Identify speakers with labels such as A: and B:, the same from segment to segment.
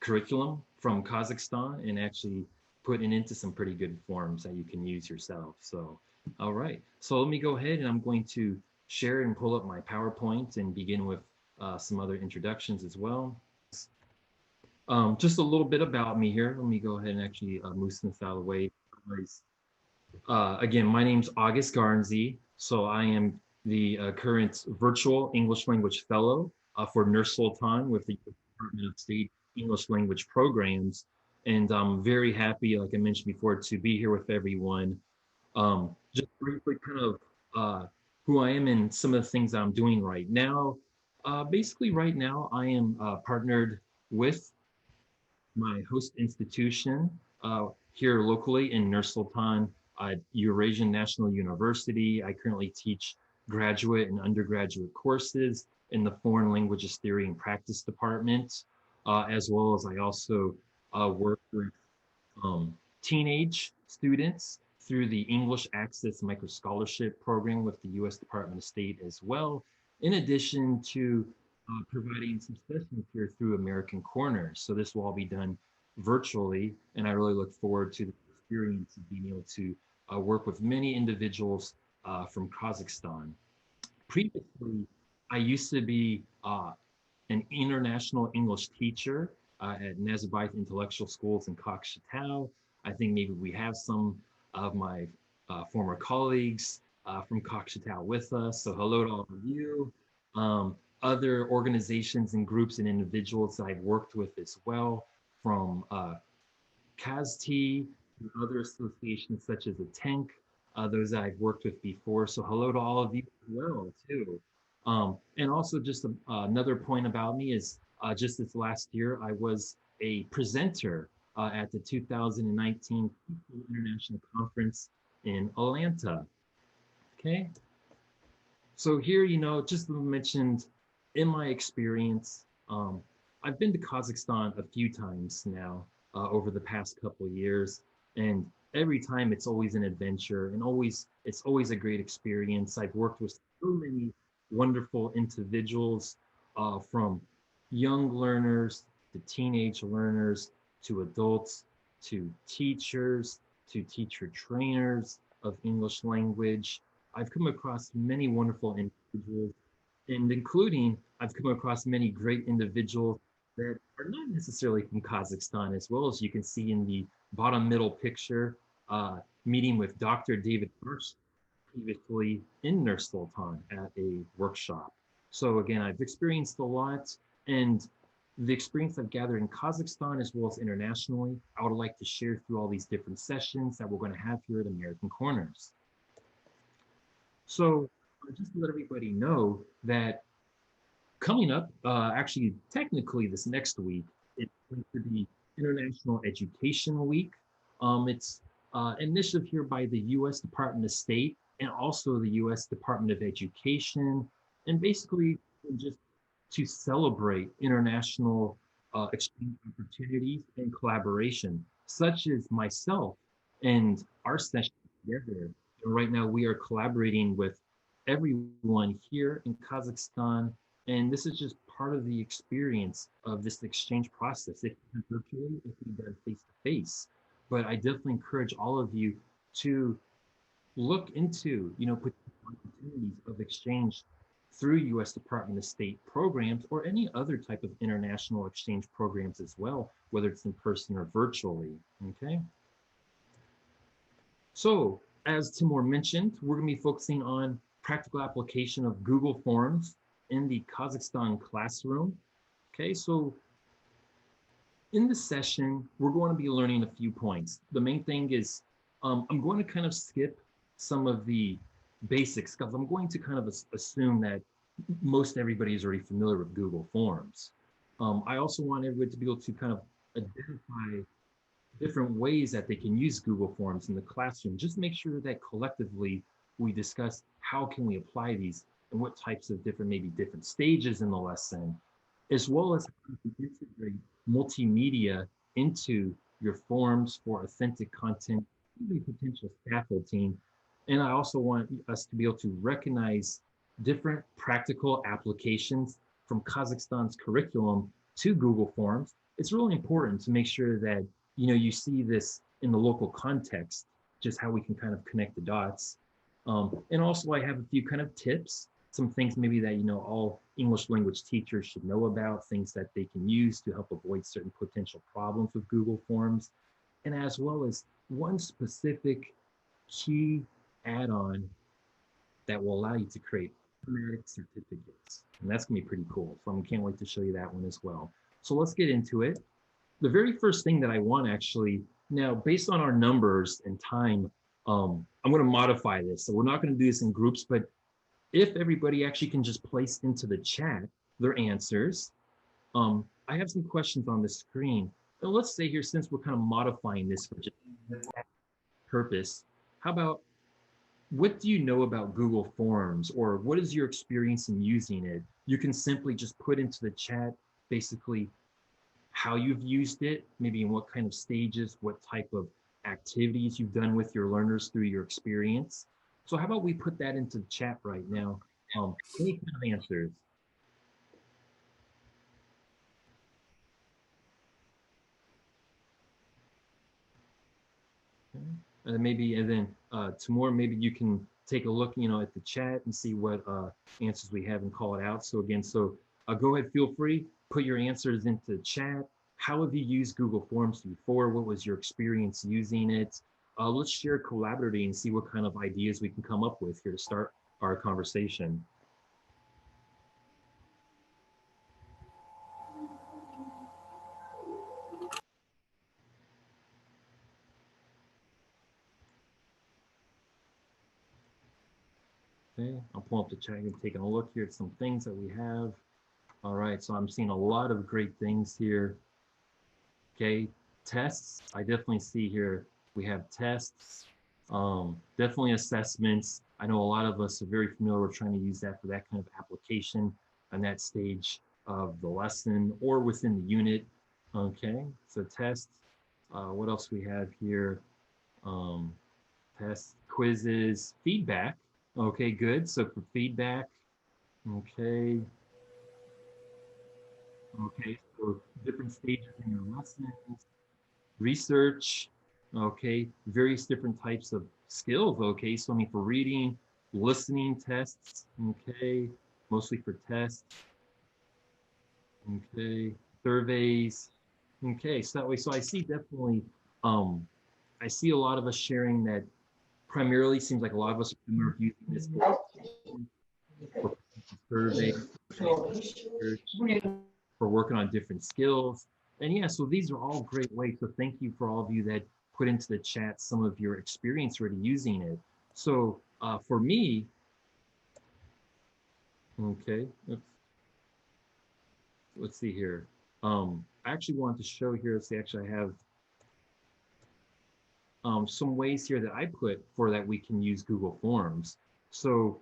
A: curriculum from Kazakhstan and actually putting into some pretty good forms that you can use yourself. So, all right. So let me go ahead and I'm going to share and pull up my PowerPoint and begin with some other introductions as well. Just a little bit about me here. Let me go ahead and actually move this out of the way. Again, my name's August Garnsey. So I am the current virtual English language fellow for Nur Sultan with the Department of State English language programs. And I'm very happy, like I mentioned before, to be here with everyone. Just briefly, kind of who I am and some of the things I'm doing right now. Basically, right now, I am partnered with my host institution here locally in Nur Sultan Eurasian National University. I currently teach graduate and undergraduate courses in the Foreign Languages Theory and Practice Department, as well as I also work with teenage students through the English Access Micro Scholarship Program with the U.S. Department of State as well, in addition to providing some sessions here through American Corners. So this will all be done virtually, and I really look forward to the experience of being able to work with many individuals from Kazakhstan. Previously, I used to be an international English teacher at Nazarbayev Intellectual Schools in Kokshetau. I think maybe we have some of my former colleagues from Kokshetau with us. So hello to all of you. Other organizations and groups and individuals that I've worked with as well, from KazT to other associations such as the Tank, those that I've worked with before. So hello to all of you as well too. And also just another point about me is just this last year, I was a presenter at the 2019 International Conference in Atlanta. Okay. So here, just mentioned in my experience, I've been to Kazakhstan a few times now over the past couple of years, and every time it's always an adventure, and it's always a great experience. I've worked with so many wonderful individuals, from young learners to teenage learners to adults to teachers to teacher trainers of English language. I've come across many wonderful individuals, and including I've come across many great individuals that are not necessarily from Kazakhstan, as well as you can see in the bottom middle picture, meeting with Dr. David Hirsch previously in Nur Sultan at a workshop. So again, I've experienced a lot, and the experience I've gathered in Kazakhstan as well as internationally, I would like to share through all these different sessions that we're going to have here at American Corners. So just to let everybody know that coming up, actually technically this next week, it's going to be International Education Week. It's an initiative here by the U.S. Department of State and also the U.S. Department of Education, and basically just to celebrate international exchange opportunities and collaboration, such as myself and our session together. And right now, we are collaborating with everyone here in Kazakhstan, and this is just part of the experience of this exchange process. It can be virtually, it can be done face to face, but I definitely encourage all of you to look into, potential opportunities of exchange through U.S. Department of State programs or any other type of international exchange programs as well, whether it's in person or virtually. Okay. So, as Timur mentioned, we're going to be focusing on practical application of Google Forms in the Kazakhstan classroom. Okay, so in this session, we're going to be learning a few points. The main thing is I'm going to kind of skip some of the basics because I'm going to kind of assume that most everybody is already familiar with Google Forms. I also want everybody to be able to kind of identify different ways that they can use Google Forms in the classroom. Just make sure that collectively we discuss how can we apply these and what types of maybe different stages in the lesson, as well as how to integrate multimedia into your forms for authentic content, even potential scaffolding. And I also want us to be able to recognize different practical applications from Kazakhstan's curriculum to Google Forms, it's really important to make sure that, you see this in the local context, just how we can kind of connect the dots. And also I have a few kind of tips, some things maybe that, all English language teachers should know about, things that they can use to help avoid certain potential problems with Google Forms, and as well as one specific key add-on that will allow you to create automatic certificates. And that's gonna be pretty cool. So I can't wait to show you that one as well. So let's get into it. The very first thing that I want actually, now based on our numbers and time, I'm gonna modify this. So we're not gonna do this in groups, but if everybody actually can just place into the chat their answers. I have some questions on the screen. And let's say here, since we're kind of modifying this for just purpose, how about, what do you know about Google Forms, or what is your experience in using it? You can simply just put into the chat basically how you've used it, maybe in what kind of stages, what type of activities you've done with your learners through your experience. So how about we put that into the chat right now? Any kind of answers? Okay. And then tomorrow, maybe you can take a look, at the chat and see what answers we have and call it out. So again, go ahead, feel free, put your answers into the chat. How have you used Google Forms before? What was your experience using it? Let's share collaboratively and see what kind of ideas we can come up with here to start our conversation. Okay, I'll pull up the chat and taking a look here at some things that we have. All right, so I'm seeing a lot of great things here. Okay, tests, I definitely see here, we have tests, definitely assessments. I know a lot of us are very familiar with trying to use that for that kind of application on that stage of the lesson or within the unit. Okay, so tests, what else we have here? Um, Tests, quizzes, feedback. Okay, good. So for feedback, okay, okay, so different stages in your lessons, research, okay, various different types of skills, okay, so I mean for reading, listening tests, okay, mostly for tests, okay, surveys, okay, so that way, so I see definitely, um, I see a lot of us sharing that primarily seems like a lot of us are familiar with using this for surveys, for working on different skills. And yeah, so these are all great ways. So thank you for all of you that put into the chat some of your experience already using it. So for me, okay, let's see here. I actually wanted to show here, let's see, actually I have some ways here that I put for that we can use Google Forms. So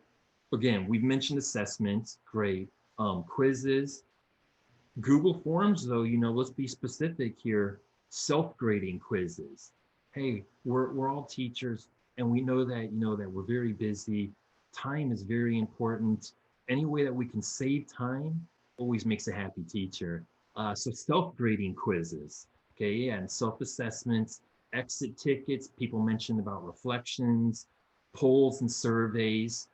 A: again, we've mentioned assessments, great. Quizzes, Google Forms, though, let's be specific here. Self-grading quizzes. Hey, we're all teachers, and we know that that we're very busy. Time is very important. Any way that we can save time always makes a happy teacher. So self-grading quizzes, okay, yeah, and self-assessments, exit tickets. People mentioned about reflections, polls and surveys.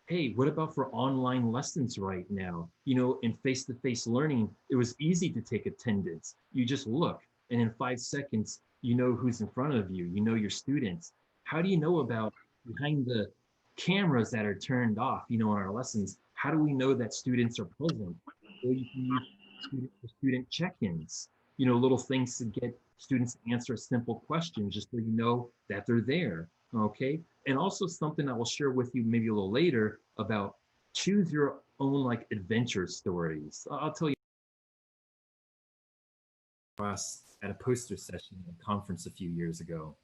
A: Hey, what about for online lessons right now? In face-to-face learning, it was easy to take attendance. You just look, and in 5 seconds, you know who's in front of you. You know your students. How do you know about behind the cameras that are turned off, in our lessons? How do we know that students are present? Well, you can use student check-ins, little things to get students to answer a simple question just so you know that they're there, okay? And also something I will share with you maybe a little later about choose your own like adventure stories. I'll tell you at a poster session at a conference a few years ago.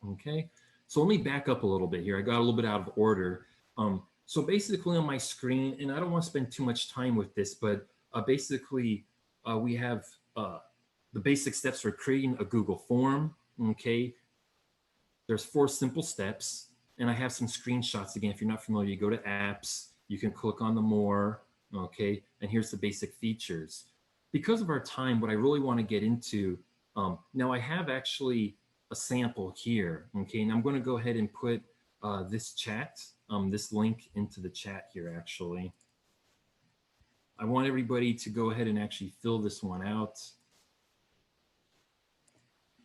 A: Okay, so let me back up a little bit here. I got a little bit out of order. So basically on my screen, and I don't want to spend too much time with this, but basically we have the basic steps for creating a Google form. Okay, there's 4 simple steps, and I have some screenshots. Again, if you're not familiar, you go to apps, you can click on the more, okay, and here's the basic features. because of our time, what I really want to get into, now I have actually a sample here, okay, and I'm going to go ahead and put this chat, this link into the chat here, actually. I want everybody to go ahead and actually fill this one out.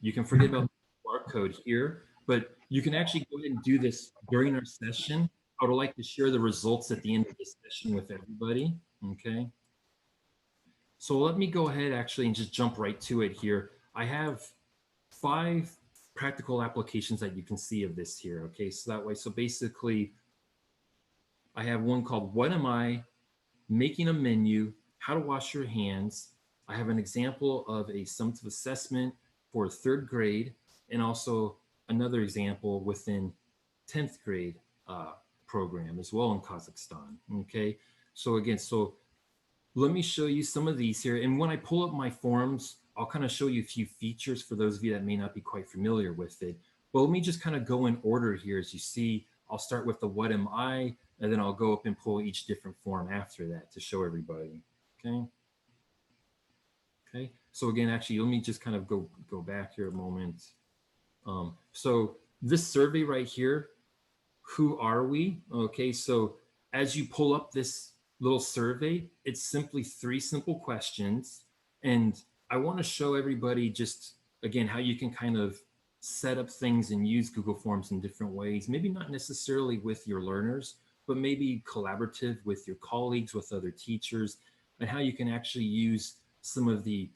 A: You can forget about the barcode here, but you can actually go ahead and do this during our session. I would like to share the results at the end of this session with everybody, okay? So let me go ahead actually and just jump right to it here. I have 5 practical applications that you can see of this here, okay? So that way, so basically, I have one called What Am I? Making a Menu, How to Wash Your Hands. I have an example of a summative assessment for 3rd grade, and also another example within 10th grade program as well in Kazakhstan, okay? So again, so let me show you some of these here. And when I pull up my forms, I'll kind of show you a few features for those of you that may not be quite familiar with it. But let me just kind of go in order here. As you see, I'll start with the What Am I? And then I'll go up and pull each different form after that to show everybody, okay? Okay, so again, actually, let me just kind of go back here a moment. So this survey right here, who are we? Okay, so as you pull up this little survey, it's simply 3 simple questions. And I want to show everybody just, again, how you can kind of set up things and use Google Forms in different ways. Maybe not necessarily with your learners, but maybe collaborative with your colleagues, with other teachers, and how you can actually use some of the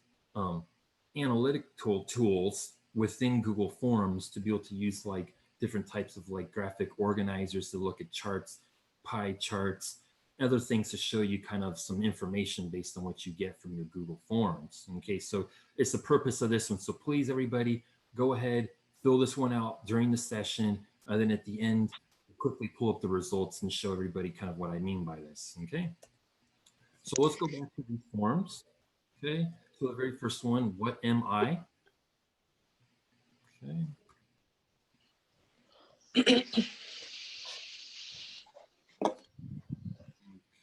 A: analytical tools within Google Forms to be able to use like different types of like graphic organizers to look at charts, pie charts, other things to show you kind of some information based on what you get from your Google Forms. Okay, so it's the purpose of this one. So please, everybody, go ahead, fill this one out during the session, and then at the end, quickly pull up the results and show everybody kind of what I mean by this. Okay, so let's go back to these forms. Okay, so the very first one, what am I? Okay.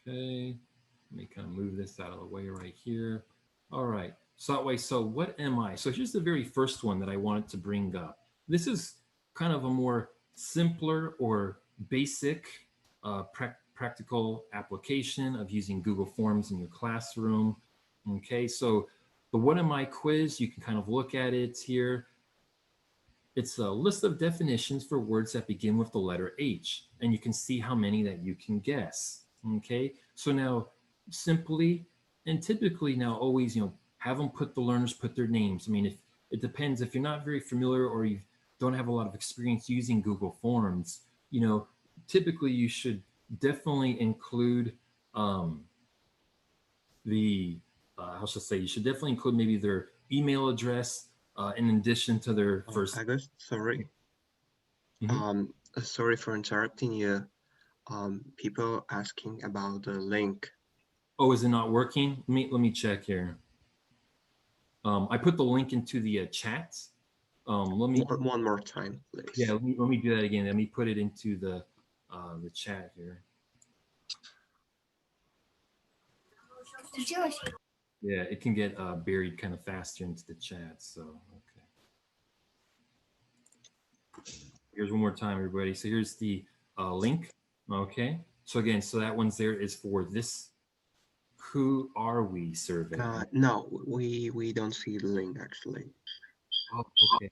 A: Okay, let me kind of move this out of the way right here. All right, so that way, so what am I? So here's the very first one that I wanted to bring up. This is kind of a more simpler or basic practical application of using Google Forms in your classroom. Okay, so the what am I quiz, you can kind of look at it here. It's a list of definitions for words that begin with the letter H, and you can see how many that you can guess. Okay, so now simply and typically now always, have them put the learners put their names. I mean, if it depends, if you're not very familiar or you don't have a lot of experience using Google Forms, typically you should definitely include how should I say, you should definitely include maybe their email address in addition to their first.
B: August, sorry. Sorry for interrupting you. People asking about the link.
A: Oh, is it not working? Let me check here. I put the link into the chat. Let me
B: one more time, please.
A: Yeah, let me do that again. Let me put it into the chat here. Yeah, it can get buried kind of faster into the chat. So okay. Here's one more time, everybody. So here's the link. Okay. So again, so that one's there is for this Who Are We survey.
B: No, we don't see the link actually.
A: Oh, okay.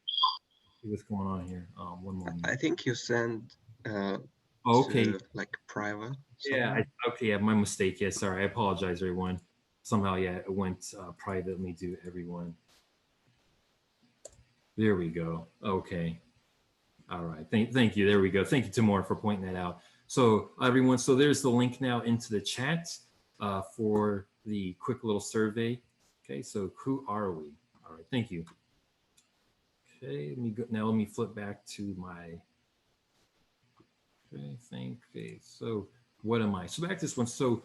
A: See what's going on here. One moment.
B: I think you sent
A: okay.
B: to, like private.
A: Yeah. Okay. Yeah, my mistake. Yeah. Sorry. I apologize, everyone. Somehow, yeah, it went privately to everyone. There we go. Okay. All right. Thank you. There we go. Thank you, Timur, for pointing that out. So everyone, so there's the link now into the chat for the quick little survey. Okay. So who are we? All right. Thank you. Okay. Let me go now. Let me flip back to my. Okay. So what am I? So back to this one. So,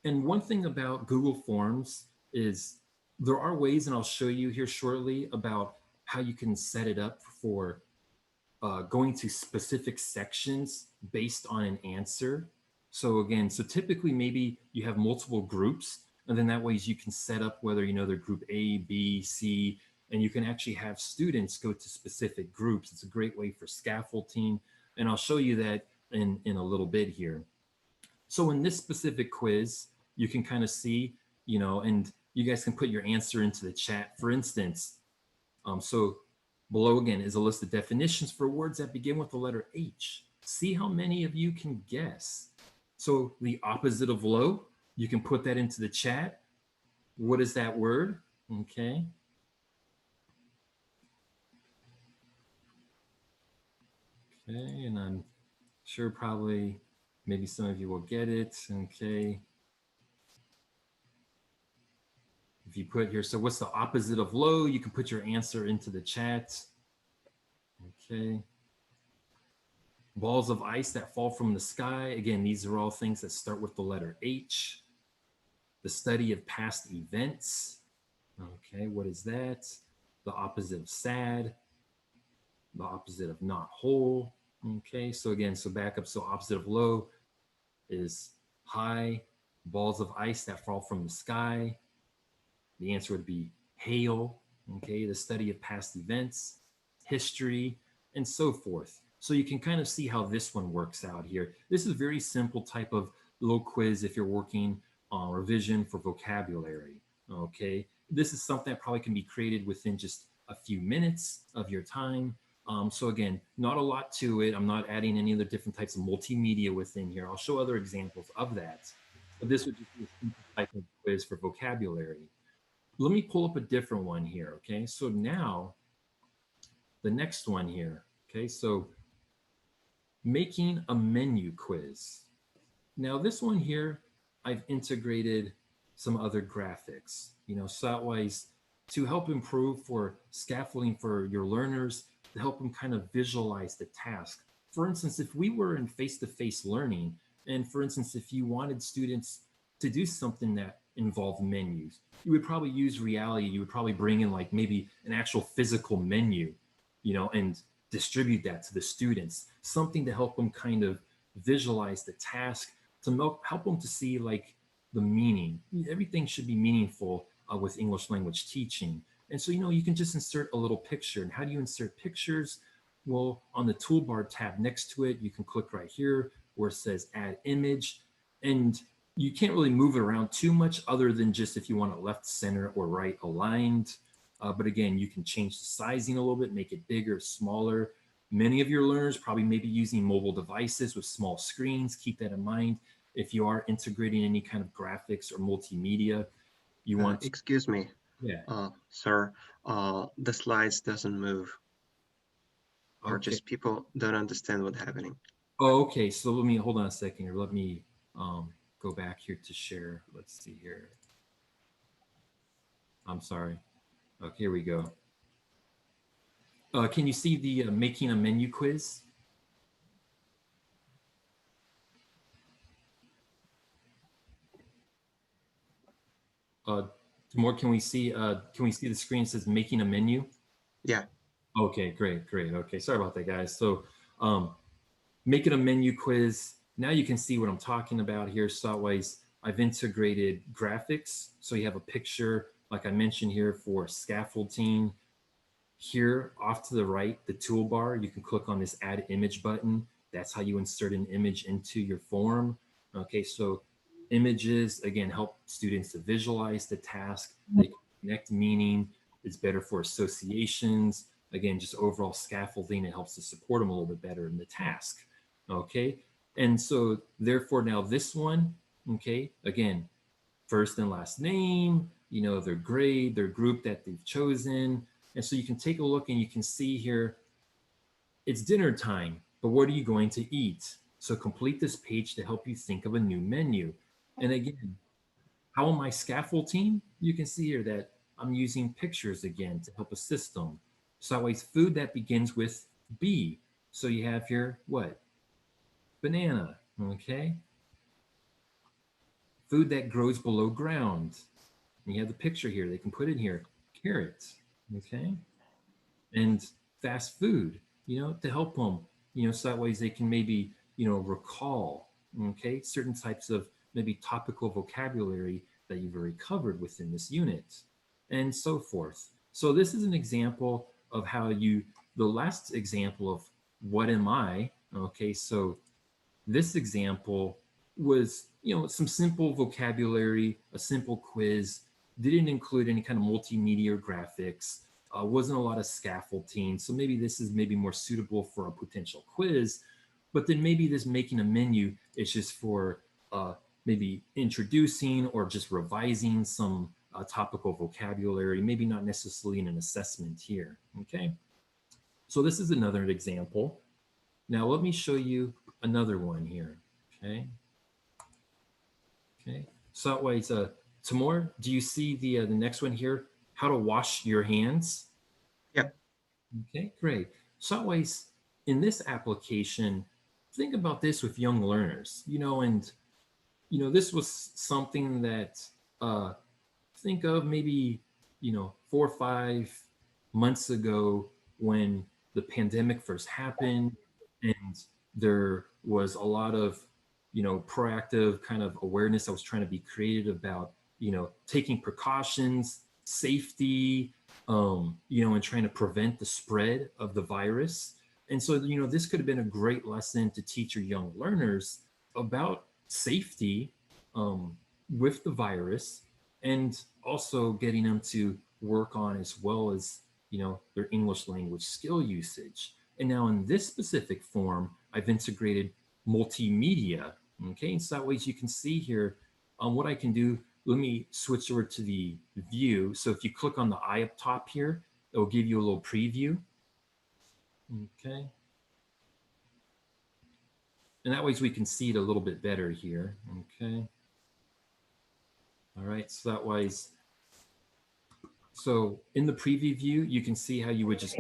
A: and one thing about Google Forms is there are ways, and I'll show you here shortly about how you can set it up for going to specific sections based on an answer. So again, so typically maybe you have multiple groups, And then that ways you can set up whether, they're group A, B, C, and you can actually have students go to specific groups. It's a great way for scaffolding. And I'll show you that in a little bit here. So in this specific quiz, you can kind of see, and you guys can put your answer into the chat. For instance, so below again is a list of definitions for words that begin with the letter H. See how many of you can guess. So the opposite of low, you can put that into the chat. What is that word? Okay. Okay, and I'm sure probably maybe some of you will get it. Okay. If you put here, so what's the opposite of low? You can put your answer into the chat. Okay. Balls of ice that fall from the sky. Again, these are all things that start with the letter H. The study of past events. Okay, what is that? The opposite of sad. The opposite of not whole. Okay, so again, so back up. So opposite of low is high. Balls of ice that fall from the sky. The answer would be hail. Okay, the study of past events, history, and so forth. So you can kind of see how this one works out here. This is a very simple type of little quiz if you're working on revision for vocabulary. Okay, this is something that probably can be created within just a few minutes of your time. So again, not a lot to it. I'm not adding any other different types of multimedia within here. I'll show other examples of that. But this would just be a simple type of quiz for vocabulary. Let me pull up a different one here. Okay, so now the next one here. Okay, so making a menu quiz. Now this one here, I've integrated some other graphics, so that ways to help improve for scaffolding for your learners, to help them kind of visualize the task. For instance, if we were in face-to-face learning, and for instance, if you wanted students to do something that involved menus, you would probably use reality. You would probably bring in like maybe an actual physical menu, and distribute that to the students, something to help them kind of visualize the task, to help them to see like the meaning. Everything should be meaningful with English language teaching. And so, you can just insert a little picture. And how do you insert pictures? Well, on the toolbar tab next to it, you can click right here where it says add image. And you can't really move it around too much other than just if you want it left, center, or right aligned. But again, you can change the sizing a little bit, make it bigger, smaller. Many of your learners probably may be using mobile devices with small screens. Keep that in mind. If you are integrating any kind of graphics or multimedia, you want to,
B: Excuse me,
A: yeah.
B: sir. The slides doesn't move, or
A: Okay.
B: just people don't understand what's happening.
A: Oh, okay. So let me hold on a second here. Let me go back here to share. Let's see here. I'm sorry. Okay, here we go. Can you see the making a menu quiz? More, can we see the screen that says making a menu?
B: Yeah.
A: Okay, great. Okay, sorry about that, guys. So making a menu quiz. Now you can see what I'm talking about here. Slotwise, I've integrated graphics. So you have a picture, like I mentioned here, for scaffolding. Here off to the right, the toolbar, you can click on this add image button. That's how you insert an image into your form. Okay, so images, again, help students to visualize the task. They connect meaning. It's better for associations. Again, just overall scaffolding, it helps to support them a little bit better in the task. Okay, and so therefore now this one, okay, again, first and last name, their grade, their group that they've chosen. And so you can take a look and you can see here, it's dinner time, but what are you going to eat? So complete this page to help you think of a new menu. And again, how am I scaffolding? You can see here that I'm using pictures again to help assist them. So always food that begins with B. So you have here what? Banana, okay? Food that grows below ground. And you have the picture here. They can put in here carrots, okay? And fast food, to help them, so that ways they can maybe, recall, okay, certain types of maybe topical vocabulary that you've already covered within this unit, and so forth. So this is an example of how you, the last example of what am I? Okay, so this example was, some simple vocabulary, a simple quiz, didn't include any kind of multimedia or graphics, wasn't a lot of scaffolding. So maybe this is maybe more suitable for a potential quiz, but then maybe this making a menu is just for maybe introducing or just revising some topical vocabulary, maybe not necessarily in an assessment here. Okay, so this is another example. Now let me show you another one here. Okay. Okay. So that way, Timur, do you see the next one here? How to wash your hands?
B: Yep.
A: Okay, great. So that way, in this application, think about this with young learners. And this was something that think of maybe 4 or 5 months ago when the pandemic first happened, and there was a lot of proactive kind of awareness that was trying to be created about taking precautions, safety, and trying to prevent the spread of the virus. And so this could have been a great lesson to teach your young learners about safety with the virus, and also getting them to work on as well as their English language skill usage. And now in this specific form, I've integrated multimedia. Okay, so that way you can see here what I can do. Let me switch over to the view. So if you click on the eye up top here, it will give you a little preview. Okay, and that way we can see it a little bit better here. Okay, all right, so that was, so in the preview view, you can see how you would just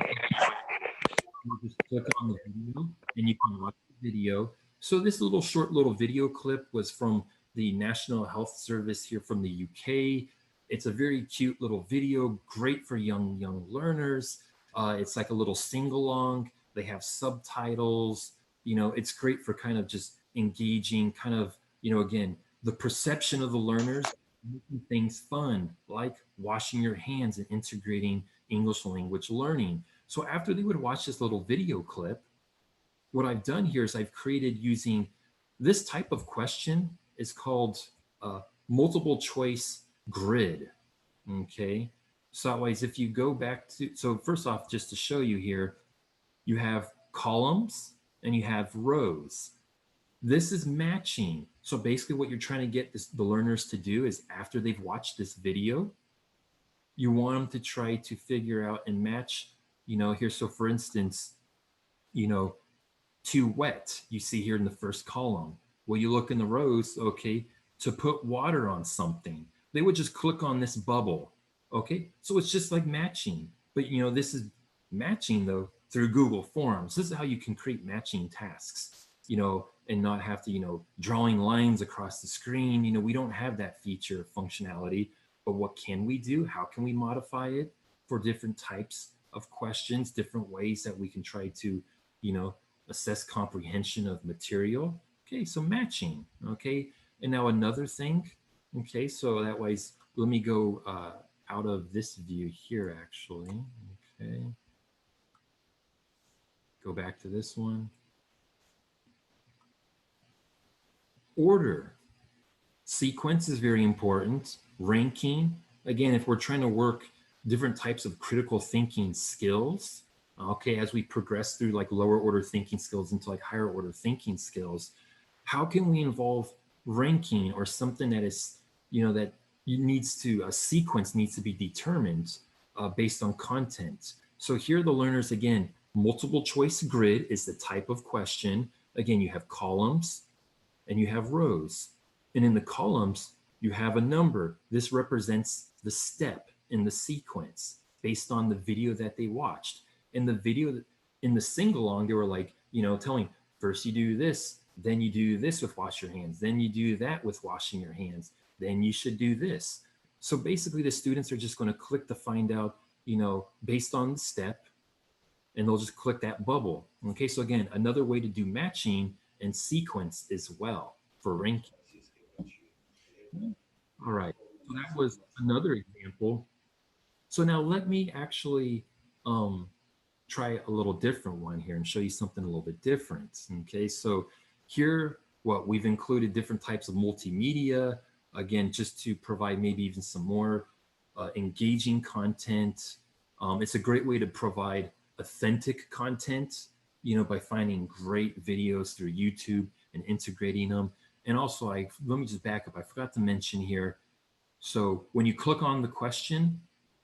A: click on the video and you can watch the video. So this short little video clip was from the National Health Service here from the UK. It's a very cute little video, great for young learners. It's like a little sing along. They have subtitles. It's great for kind of just engaging, kind of again, the perception of the learners, making things fun, like washing your hands and integrating English language learning. So after they would watch this little video clip, what I've done here is I've created using this type of question. Is called multiple choice grid. Okay. So otherwise, if you go back to, so first off, just to show you here, you have columns and you have rows. This is matching. So basically what you're trying to get the learners to do is after they've watched this video, you want them to try to figure out and match, here. So for instance, to wet, you see here in the first column. Well, you look in the rows, okay, to put water on something. They would just click on this bubble. Okay, so it's just like matching. But this is matching though through Google Forms. This is how you can create matching tasks, and not have to, drawing lines across the screen. We don't have that feature functionality, but what can we do? How can we modify it for different types of questions, different ways that we can try to, assess comprehension of material? Okay, so matching. Okay, and now another thing. Okay, so that way, let me go out of this view here actually. Okay, go back to this one. Order. Sequence is very important. Ranking. Again, if we're trying to work different types of critical thinking skills, okay, as we progress through like lower order thinking skills into like higher order thinking skills, how can we involve ranking or something that is, that needs to, a sequence needs to be determined based on content. So here the learners, again, multiple choice grid is the type of question. Again, you have columns and you have rows. And in the columns, you have a number. This represents the step in the sequence based on the video that they watched. In the video, in the sing-along, they were like, telling, first you do this, then you do this with wash your hands, then you do that with washing your hands, then you should do this. So basically the students are just going to click to find out, based on the step, and they'll just click that bubble. Okay, so again, another way to do matching and sequence as well for ranking. All right. So that was another example. So now let me actually um, try a little different one here and show you something a little bit different. Okay, so here, what we've included different types of multimedia, again, just to provide maybe even some more engaging content. It's a great way to provide authentic content, by finding great videos through YouTube and integrating them. And also, let me just back up. I forgot to mention here. So when you click on the question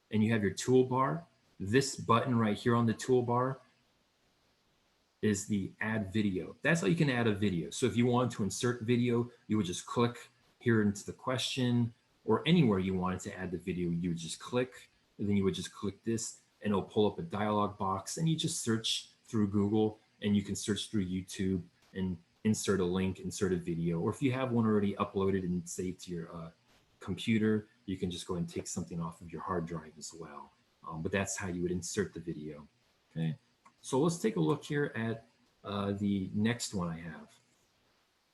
A: and you have your toolbar, this button right here on the toolbar is the add video. That's how you can add a video. So if you want to insert video, you would just click here into the question, or anywhere you wanted to add the video, you would just click, and then you would just click this and it'll pull up a dialog box, and you just search through Google, and you can search through YouTube and insert a link, insert a video. Or if you have one already uploaded and saved to your computer, you can just go and take something off of your hard drive as well. But that's how you would insert the video. Okay. So let's take a look here at the next one I have.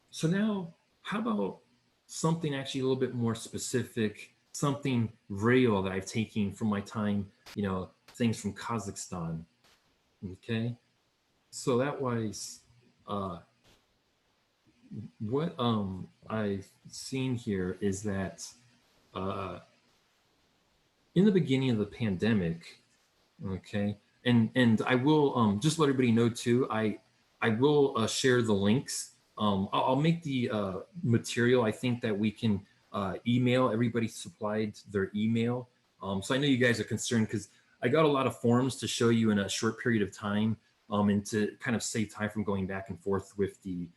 A: So now, how about something actually a little bit more specific, something real that I've taken from my time, things from Kazakhstan. Okay. So that was what I've seen here is that uh, in the beginning of the pandemic, okay, and I will just let everybody know too. I will share the links. I'll make the material. I think that we can email. Everybody supplied their email, so I know you guys are concerned because I got a lot of forms to show you in a short period of time, and to kind of save time from going back and forth with the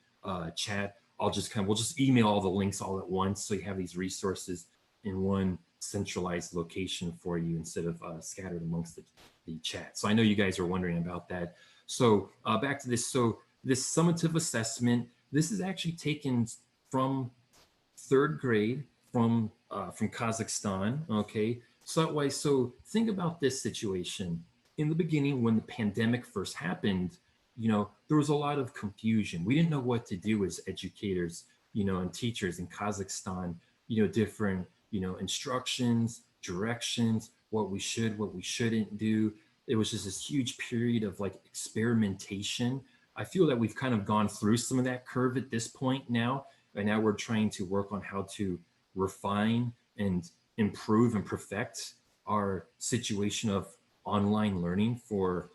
A: chat. We'll just email all the links all at once, so you have these resources in one centralized location for you instead of scattered amongst the chat. So I know you guys are wondering about that. So back to this. So this summative assessment, this is actually taken from third grade from Kazakhstan. Okay, so think about this situation. In the beginning, when the pandemic first happened, there was a lot of confusion. We didn't know what to do as educators, and teachers in Kazakhstan. Different instructions, directions, what we should, what we shouldn't do. It was just this huge period of like experimentation. I feel that we've kind of gone through some of that curve at this point now. And now we're trying to work on how to refine and improve and perfect our situation of online learning for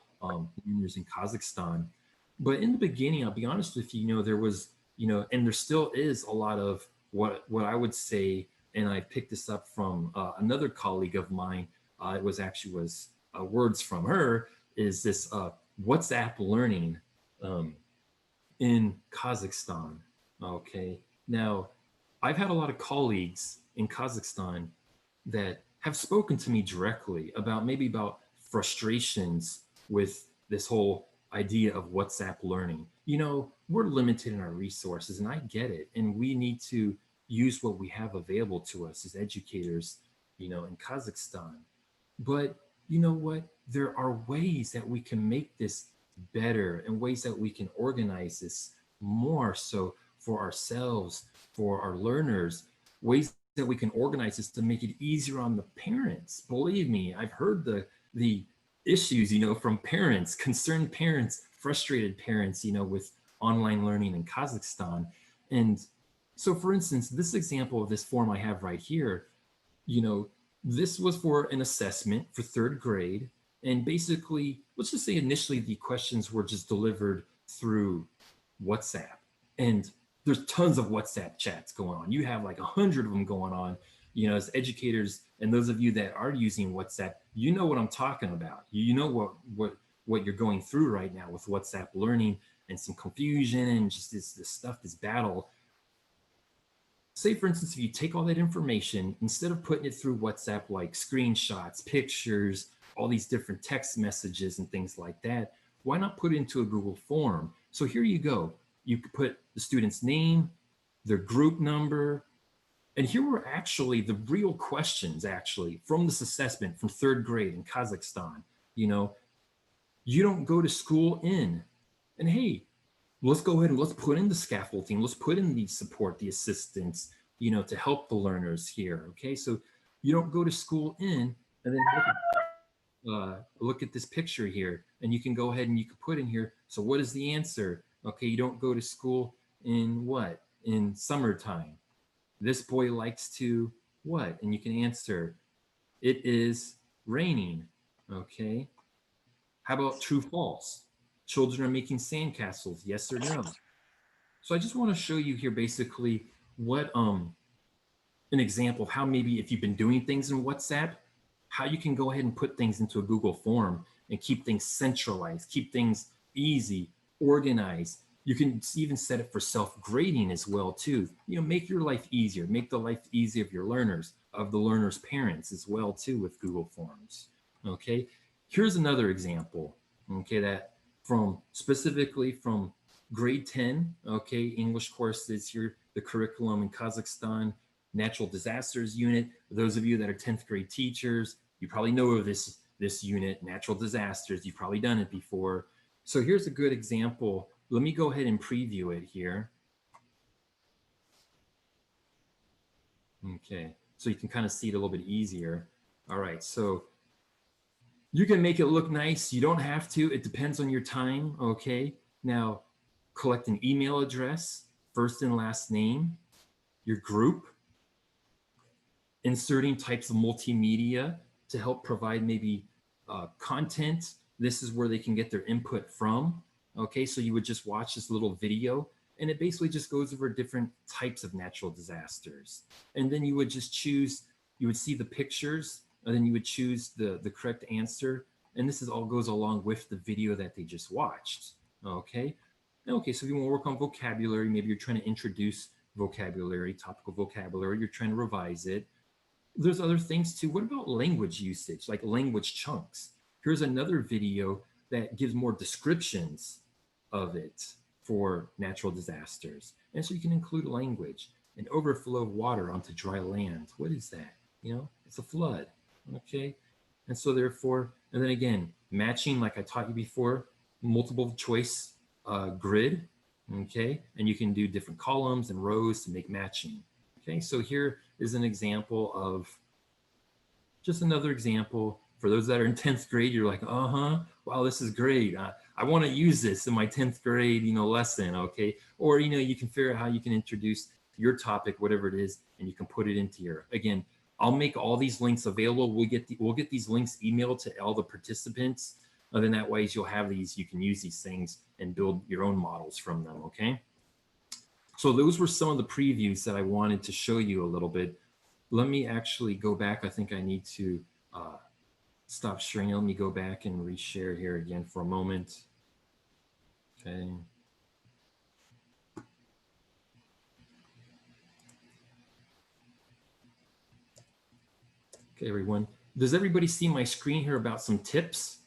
A: learners in Kazakhstan. But in the beginning, I'll be honest with you, there was, and there still is a lot of what I would say, and I picked this up from another colleague of mine. It was words from her. Is this WhatsApp learning in Kazakhstan? Okay, now I've had a lot of colleagues in Kazakhstan that have spoken to me directly about frustrations with this whole idea of WhatsApp learning. We're limited in our resources, and I get it, and we need to use what we have available to us as educators, in Kazakhstan. But you know what? There are ways that we can make this better and ways that we can organize this more so for ourselves, for our learners, ways that we can organize this to make it easier on the parents. Believe me, I've heard the issues, from parents, concerned parents, frustrated parents, with online learning in Kazakhstan. And so for instance, this example of this form I have right here, this was for an assessment for third grade. And basically, let's just say initially the questions were just delivered through WhatsApp. And there's tons of WhatsApp chats going on. You have like 100 of them going on. As educators and those of you that are using WhatsApp, you know what I'm talking about. You know what you're going through right now with WhatsApp learning and some confusion and just this battle. Say, for instance, if you take all that information, instead of putting it through WhatsApp, like screenshots, pictures, all these different text messages and things like that, why not put it into a Google form? So here you go. You could put the student's name, their group number, and here were actually the real questions actually from this assessment from third grade in Kazakhstan. You don't go to school in, and hey, let's go ahead and let's put in the scaffolding. Let's put in the support, the assistance. to help the learners here. Okay, so you don't go to school in and then look at this picture here, and you can go ahead and you can put in here. So what is the answer? Okay, you don't go to school in what? In summertime. This boy likes to what? And you can answer, it is raining. Okay. How about true, false? Children are making sandcastles. Yes or no? So I just want to show you here basically what an example of how maybe if you've been doing things in WhatsApp, how you can go ahead and put things into a Google form and keep things centralized, keep things easy, organized. You can even set it for self-grading as well too. Make your life easier, make the life easier of your learners, of the learners' parents as well too with Google Forms. Okay, here's another example. Okay, that from specifically from grade 10. Okay, English courses here, the curriculum in Kazakhstan, natural disasters unit. Those of you that are 10th grade teachers, you probably know of this unit, natural disasters. You've probably done it before. So here's a good example. Let me go ahead and preview it here. Okay, so you can kind of see it a little bit easier. All right, so you can make it look nice. You don't have to. It depends on your time. Okay, now collect an email address, first and last name, your group, inserting types of multimedia to help provide maybe content. This is where they can get their input from. Okay, so you would just watch this little video, and it basically just goes over different types of natural disasters. And then you would just choose, you would see the pictures, and then you would choose the correct answer. And this is all goes along with the video that they just watched. Okay. Okay, so if you want to work on vocabulary, maybe you're trying to introduce vocabulary, topical vocabulary, you're trying to revise it. There's other things too. What about language usage, like language chunks? Here's another video that gives more descriptions of it for natural disasters. And so you can include language. An overflow of water onto dry land. What is that? It's a flood. Okay. And so therefore, and then again, matching, like I taught you before, multiple choice grid. Okay. And you can do different columns and rows to make matching. Okay. So here is an example of just another example for those that are in 10th grade. You're like, wow, this is great. I want to use this in my 10th grade, lesson. Okay. Or, you can figure out how you can introduce your topic, whatever it is, and you can put it into your, again, I'll make all these links available. We'll get these links emailed to all the participants. And then that way you'll have these, you can use these things and build your own models from them. Okay. So those were some of the previews that I wanted to show you a little bit. Let me actually go back. I think I need to stop sharing. Let me go back and reshare here again for a moment. Okay. Okay, everyone. Does everybody see my screen here about some tips?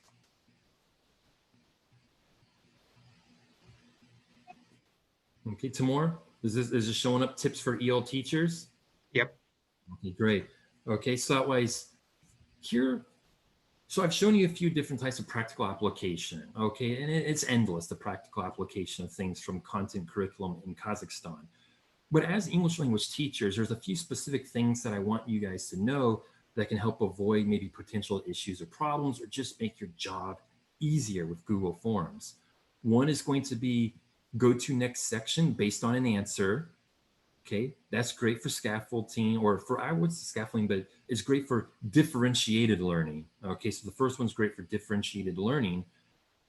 A: Okay, Timur, is this showing up tips for EL teachers?
B: Yep.
A: Okay, great. Okay, so that was here. So I've shown you a few different types of practical application. Okay, and it's endless, the practical application of things from content curriculum in Kazakhstan. But as English language teachers, there's a few specific things that I want you guys to know that can help avoid maybe potential issues or problems, or just make your job easier with Google Forms. One is going to be go to next section based on an answer. Okay, that's great for scaffolding, or for, I would say scaffolding, but it's great for differentiated learning. Okay, so the first one's great for differentiated learning.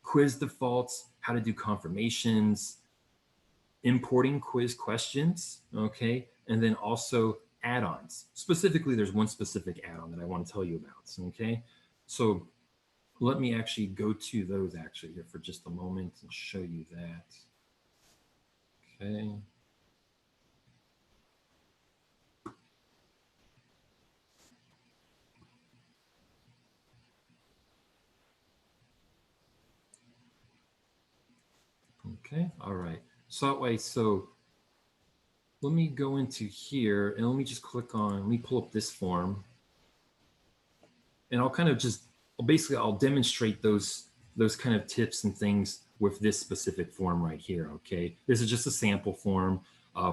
A: Quiz defaults, how to do confirmations, importing quiz questions, okay, and then also add-ons. Specifically, there's one specific add-on that I want to tell you about, okay? So let me actually go to those actually here for just a moment and show you that. Okay. Okay, all right. So that way, so let me go into here and let me just click on, let me pull up this form. And I'll kind of just, basically I'll demonstrate those kind of tips and things with this specific form right here, okay? This is just a sample form.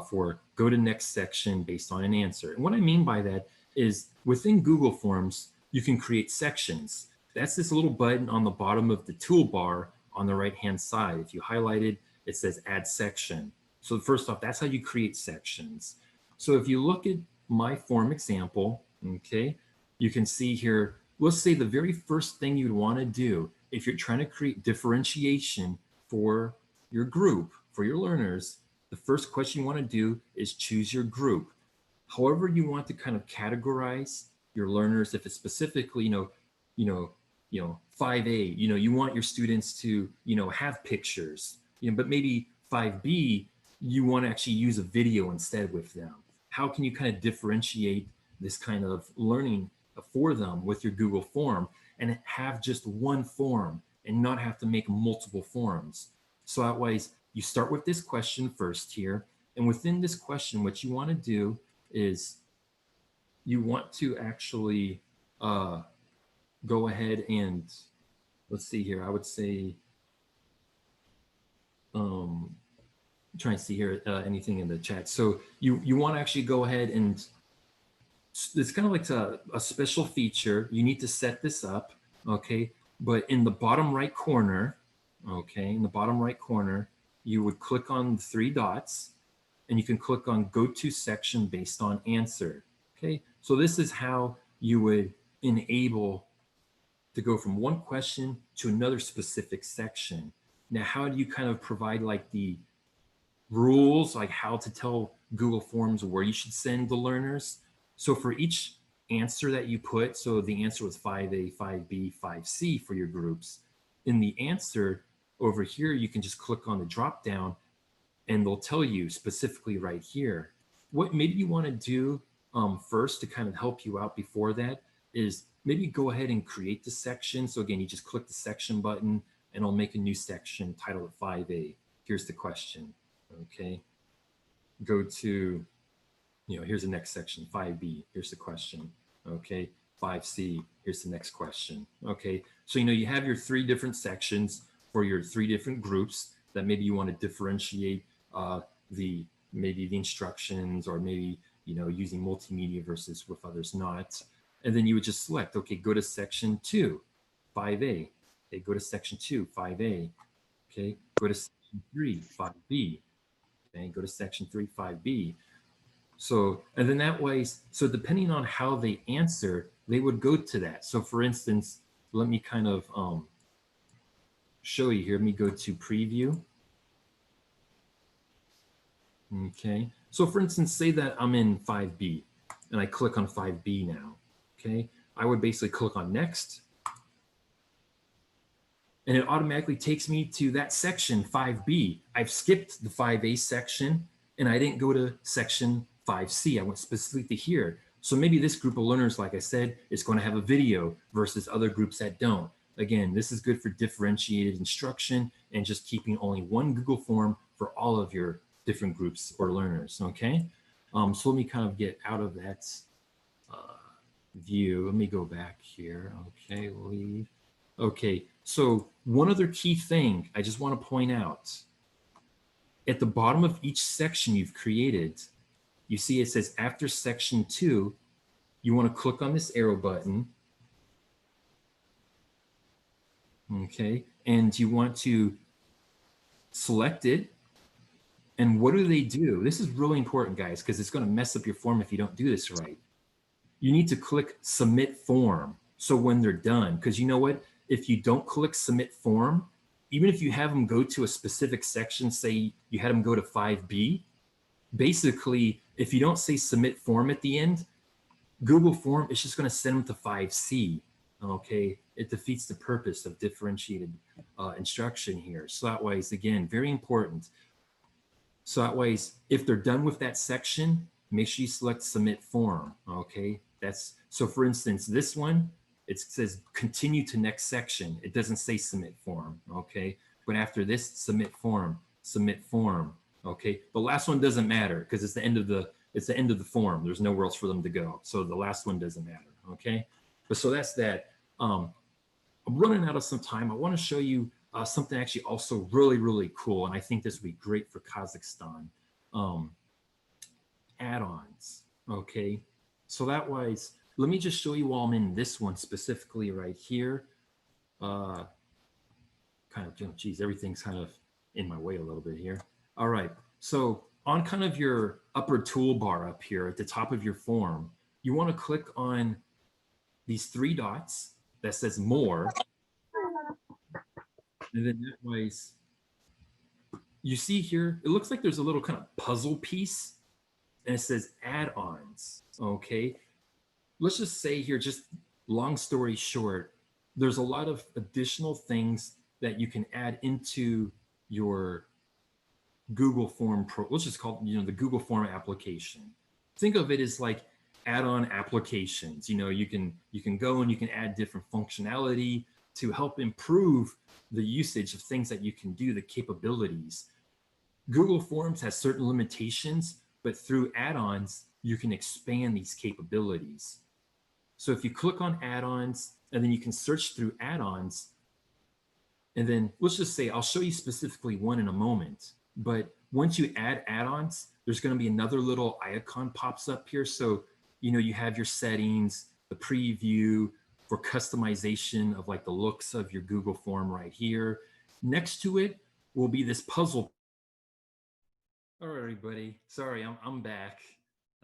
A: for go to next section based on an answer. And what I mean by that is within Google Forms, you can create sections. That's this little button on the bottom of the toolbar on the right-hand side. If you highlight it, it says add section. So first off, that's how you create sections. So if you look at my form example, okay, you can see here, let's say the very first thing you'd want to do if you're trying to create differentiation for your group, for your learners, the first question you want to do is choose your group. However you want to kind of categorize your learners, if it's specifically, you know, 5A, you want your students to, have pictures, but maybe 5B, you want to actually use a video instead with them. How can you kind of differentiate this kind of learning for them with your Google form and have just one form and not have to make multiple forms? So that way, you start with this question first here. And within this question, what you want to do is you want to actually go ahead and, let's see here, I would say, trying to see here anything in the chat. So you want to actually go ahead and, it's kind of like a special feature. You need to set this up, okay? But in the bottom right corner, okay, in the bottom right corner, you would click on the three dots and you can click on go to section based on answer, okay? So this is how you would enable to go from one question to another specific section. Now, how do you kind of provide like the rules, like how to tell Google Forms where you should send the learners? So for each answer that you put, so the answer was 5A, 5B, 5C for your groups. In the answer over here, you can just click on the drop down and they'll tell you specifically right here. What maybe you want to do first to kind of help you out before that is maybe go ahead and create the section. So again, you just click the section button and it'll make a new section titled 5A. Here's the question, okay? Go to, here's the next section, 5B, here's the question, okay? 5C, here's the next question, okay? So, you have your three different sections for your three different groups that maybe you want to differentiate maybe the instructions or maybe, using multimedia versus with others not. And then you would just select, okay, go to section 2, 5A. Okay, go to section 2, 5A. Okay, go to section 3, 5B. Okay, go to section 3, 5B. So, and then that way, so depending on how they answer, they would go to that. So for instance, let me kind of show you here. Let me go to preview. Okay, so for instance, say that I'm in 5B and I click on 5B now. Okay, I would basically click on next and it automatically takes me to that section 5B. I've skipped the 5A section and I didn't go to section 5C. I went specifically to here. So maybe this group of learners, like I said, is going to have a video versus other groups that don't. Again, this is good for differentiated instruction and just keeping only one Google form for all of your different groups or learners, okay? So let me kind of get out of that view. Let me go back here. Okay, leave. Okay, so one other key thing I just want to point out. At the bottom of each section you've created, you see it says after section 2, you want to click on this arrow button. Okay, and you want to select it. And what do they do? This is really important, guys, because it's going to mess up your form if you don't do this right. You need to click submit form. So when they're done, because you know what? If you don't click submit form, even if you have them go to a specific section, say you had them go to 5B, basically, if you don't say submit form at the end, Google form is just going to send them to 5C. Okay, it defeats the purpose of differentiated instruction here. So that way, again, very important. So that way, if they're done with that section, make sure you select submit form. Okay, that's so. For instance, this one, it says continue to next section. It doesn't say submit form. Okay, but after this, submit form, submit form. Okay, the last one doesn't matter because it's the end of the form. There's nowhere else for them to go. So the last one doesn't matter. Okay, but so that's that. I'm running out of some time. I want to show you something actually also really, really cool. And I think this would be great for Kazakhstan. add-ons. Okay, so that wise, let me just show you while I'm in this one specifically right here. Kind of, geez, everything's kind of in my way a little bit here. All right, so on kind of your upper toolbar up here at the top of your form, you want to click on these three dots that says more, and then that wise, you see here, it looks like there's a little kind of puzzle piece, and it says add-ons. Okay, let's just say here, just long story short, there's a lot of additional things that you can add into your Google Form Pro. Let's just call it, the Google Form application. Think of it as like add-on applications. You can go and you can add different functionality to help improve the usage of things that you can do, the capabilities. Google Forms has certain limitations, but through add-ons, you can expand these capabilities. So if you click on add-ons, and then you can search through add-ons, and then let's just say, I'll show you specifically one in a moment, but once you add add-ons, there's going to be another little icon pops up here. So, you have your settings, the preview for customization of like the looks of your Google form right here. Next to it will be this puzzle. All right, everybody. Sorry, I'm back.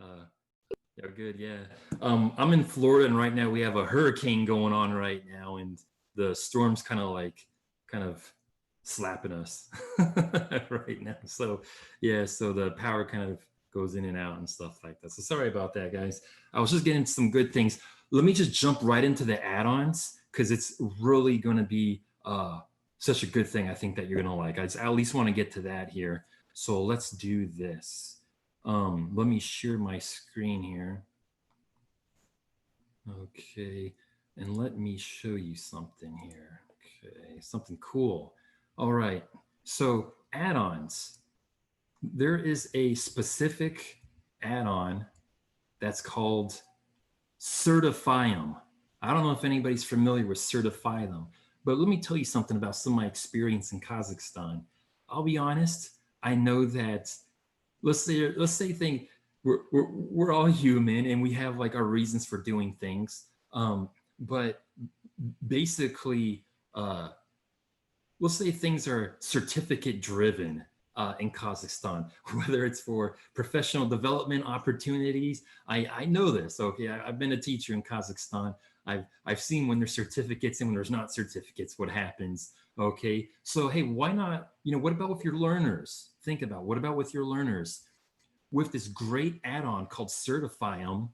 A: Yeah, good. Yeah. I'm in Florida, and right now we have a hurricane going on right now, and the storm's kind of slapping us right now. So yeah, so the power kind of goes in and out and stuff like that. So sorry about that, guys. I was just getting some good things. Let me just jump right into the add-ons because it's really going to be such a good thing. I think that you're going to like. I at least want to get to that here. So let's do this. Let me share my screen here. Okay, and let me show you something here. Okay, something cool. All right, so add-ons. There is a specific add-on that's called certify them. I don't know if anybody's familiar with certify them, but let me tell you something about some of my experience in Kazakhstan. I'll be honest, I know that let's say we're all human and we have like our reasons for doing things, but basically let's say things are certificate driven in Kazakhstan, whether it's for professional development opportunities. I know this. Okay, I've been a teacher in Kazakhstan. I've seen when there's certificates and when there's not certificates, what happens. Okay, so hey, why not? What about with your learners? Think about what about with your learners? With this great add-on called Certify them,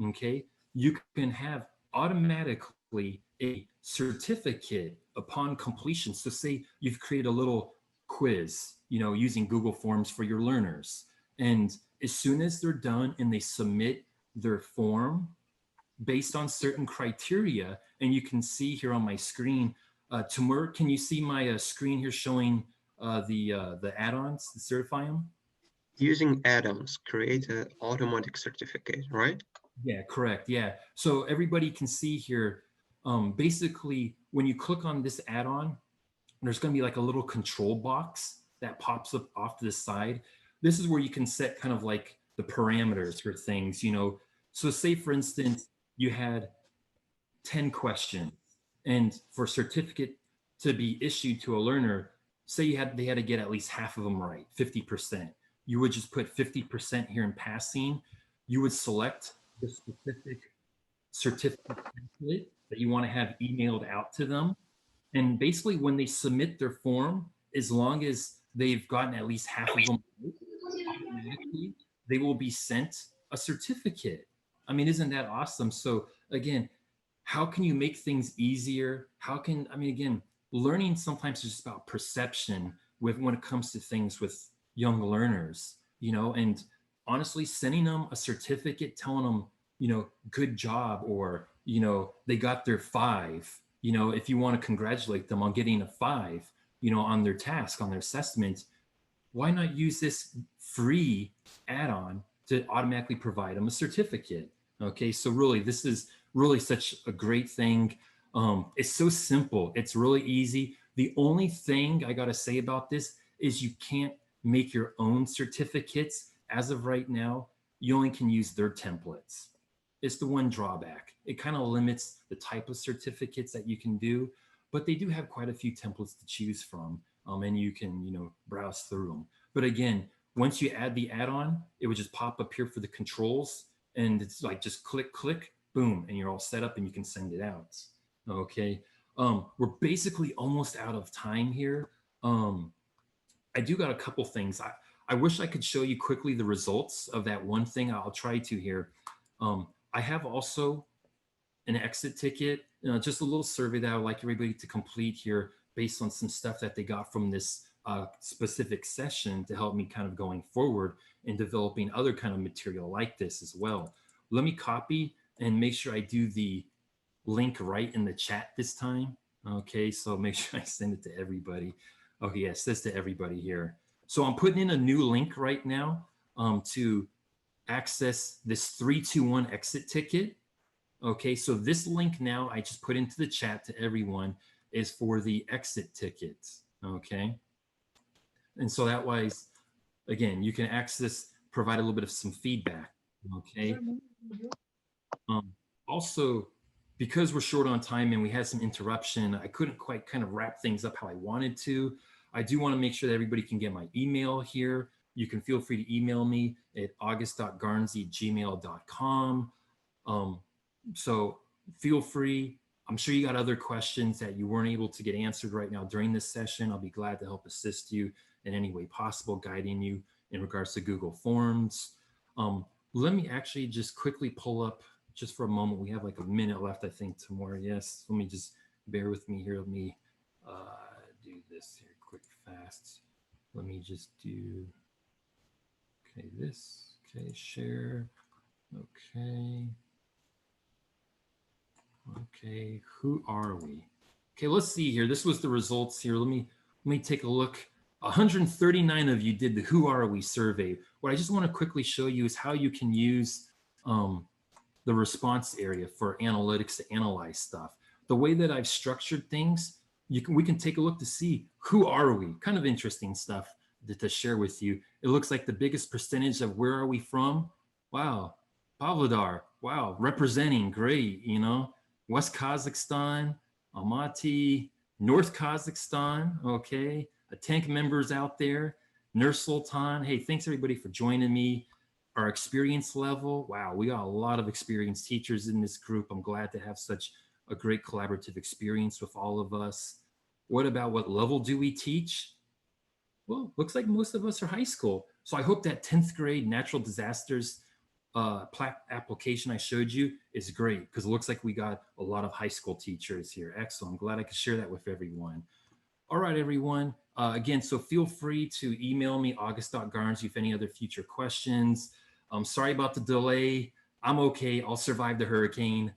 A: okay, you can have automatically a certificate upon completion. So say you've created a little quiz, using Google Forms for your learners. And as soon as they're done and they submit their form based on certain criteria, and you can see here on my screen, Timur, can you see my screen here showing the add-ons, the Certify them?
B: Using add-ons, create an automatic certificate, right?
A: Yeah, correct. Yeah. So everybody can see here, basically, when you click on this add-on, there's going to be like a little control box that pops up off to the side. This is where you can set kind of like the parameters for things, So say, for instance, you had 10 questions, and for a certificate to be issued to a learner, say they had to get at least half of them right, 50%. You would just put 50% here in passing. You would select the specific certificate template that you want to have emailed out to them. And basically, when they submit their form, as long as they've gotten at least half of them, automatically they will be sent a certificate. I mean, isn't that awesome? So again, how can you make things easier? Again, learning sometimes is just about perception when it comes to things with young learners, and honestly, sending them a certificate telling them, good job, or, they got their 5, if you want to congratulate them on getting a 5, on their task, on their assessment, why not use this free add-on to automatically provide them a certificate? Okay, so really, this is really such a great thing. It's so simple. It's really easy. The only thing I got to say about this is you can't make your own certificates as of right now. you only can use their templates. It's the one drawback. It kind of limits the type of certificates that you can do, but they do have quite a few templates to choose from, and you can, browse through them. But again, once you add the add-on, it would just pop up here for the controls, and it's like just click, click, boom, and you're all set up and you can send it out. Okay. We're basically almost out of time here. I do got a couple things. I wish I could show you quickly the results of that one thing. I'll try to here. I have also an exit ticket, just a little survey that I would like everybody to complete here based on some stuff that they got from this specific session to help me kind of going forward in developing other kind of material like this as well. Let me copy and make sure I do the link right in the chat this time. Okay, so make sure I send it to everybody. Okay, yes, this to everybody here. So I'm putting in a new link right now to access this 321 exit ticket. Okay, so this link now I just put into the chat to everyone is for the exit tickets. Okay, and so that wise, again, you can access, provide a little bit of some feedback. Okay. Also, because we're short on time and we had some interruption, I couldn't quite kind of wrap things up how I wanted to. I do want to make sure that everybody can get my email here. You can feel free to email me at august.garnsey@gmail.com. So feel free. I'm sure you got other questions that you weren't able to get answered right now during this session. I'll be glad to help assist you in any way possible, guiding you in regards to Google Forms. Let me actually just quickly pull up just for a moment. We have like a minute left, I think, tomorrow. Yes, let me just bear with me here. Let me do this here quick, fast. Let me just do, okay, this, okay, share, okay. Okay, who are we? Okay, let's see here. This was the results here. Let me take a look. 139 of you did the Who Are We survey. What I just want to quickly show you is how you can use the response area for analytics to analyze stuff. The way that I've structured things, we can take a look to see who are we. Kind of interesting stuff to share with you. It looks like the biggest percentage of where are we from? Wow, Pavlodar. Wow, representing, great. West Kazakhstan, Almaty, North Kazakhstan. Okay, a tank members out there. Nur Sultan. Hey, thanks everybody for joining me. Our experience level, wow, we got a lot of experienced teachers in this group. I'm glad to have such a great collaborative experience with all of us. What about what level do we teach? Well, looks like most of us are high school. So I hope that 10th grade natural disasters application I showed you is great because it looks like we got a lot of high school teachers here. Excellent. I'm glad I could share that with everyone. All right, everyone. Again, so feel free to email me, august.garnsey, if any other future questions. Sorry about the delay. I'm okay. I'll survive the hurricane.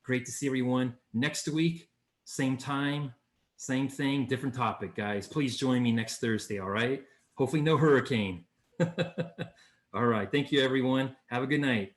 A: Great to see everyone. Next week, same time, same thing, different topic, guys. Please join me next Thursday, all right? Hopefully no hurricane. All right. Thank you, everyone. Have a good night.